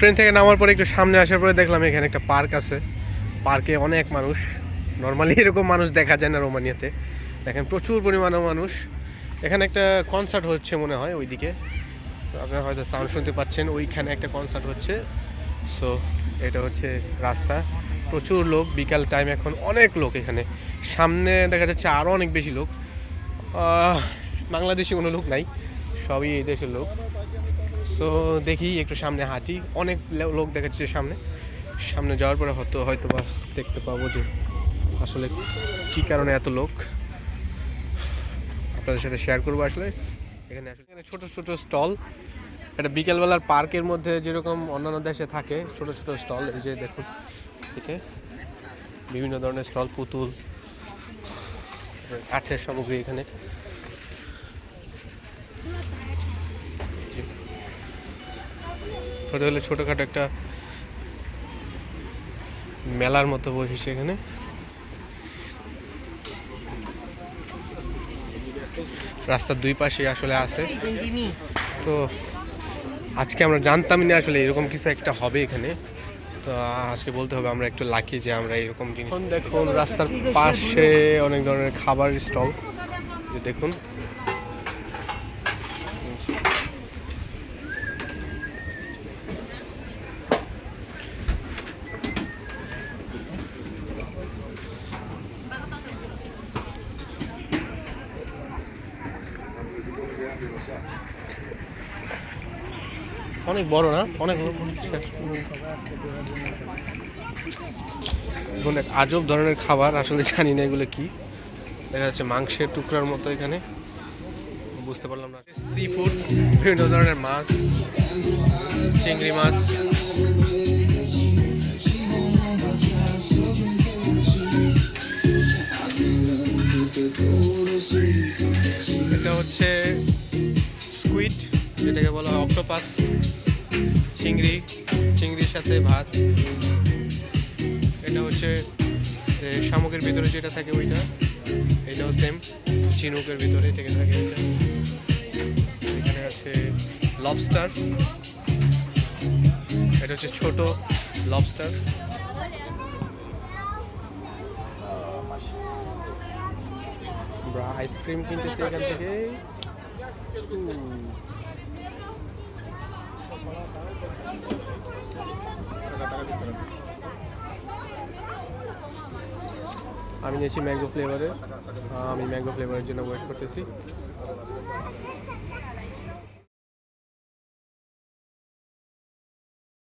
Train থেকে নামার পরে একটু সামনে আসার পরে দেখলাম এখানে একটা পার্ক আছে। পার্কে অনেক মানুষ, নর্মালি এরকম মানুষ দেখা যায় না রোমানিয়াতে। দেখেন প্রচুর পরিমাণে মানুষ। এখানে একটা কনসার্ট হচ্ছে মনে হয় ওইদিকে, আপনারা হয়তো সাউন্ড শুনতে পাচ্ছেন, ওইখানে একটা কনসার্ট হচ্ছে। সো এটা হচ্ছে রাস্তা, প্রচুর লোক, বিকাল টাইম, এখন অনেক লোক এখানে। সামনে দেখা যাচ্ছে আরও অনেক বেশি লোক। বাংলাদেশি কোনো লোক নাই, সবই এই দেশের লোক। সো দেখি একটু সামনে হাঁটি, অনেক লোক দেখা যাচ্ছে সামনে। সামনে যাওয়ার পরে হয়তো বা দেখতে পাবো যে আসলে কী কারণে এত লোক, আপনাদের সাথে শেয়ার করবো। আসলে এখানে ছোট ছোট স্টল, এটা বিকেলবেলার পার্কের মধ্যে যেরকম অন্যান্য দেশে থাকে ছোট ছোট স্টল। এই যে দেখুন এদিকে বিভিন্ন ধরনের স্টল, পুতুল, কাঠের সামগ্রী। এখানে ছোটোখাটো একটা মেলার মতো বসেছে এখানে। রাস্তার দুই পাশে আসলে আছে। তো আজকে আমরা জানতামই না আসলে এরকম কিছু একটা হবে এখানে। তো আজকে বলতে হবে আমরা একটু লাকি যে আমরা এরকম জিনিস। দেখুন রাস্তার পাশে অনেক ধরনের খাবার স্টল, দেখুন। অনেক বড় না, অনেক অনেক আজব ধরনের খাবার, আসলে জানি না এগুলো কি। দেখা যাচ্ছে মাংসের টুকরার মতো এখানে, বুঝতে পারলাম না। সি ফুড, বিভিন্ন ধরনের মাছ, চিংড়ি মাছ। এটা হচ্ছে স্কুইড, যেটাকে বলা হয় অক্টোপাস, চিংড়ির সাথে ভাত। এটা হচ্ছে শামুকের ভিতরে যেটা থাকে ওইটা, এটাও সেম ঝিনুকের ভিতরে থেকে থাকে ওইটা। এখানে আছে লবস্টার, এটা হচ্ছে ছোট লবস্টার। আমরা আইসক্রিম কিনতেছি এখান থেকে। আমি নিয়েছি ম্যাঙ্গো ফ্লেভারের, আমি ম্যাঙ্গো ফ্লেভারের জন্য ওয়েট করতেছি।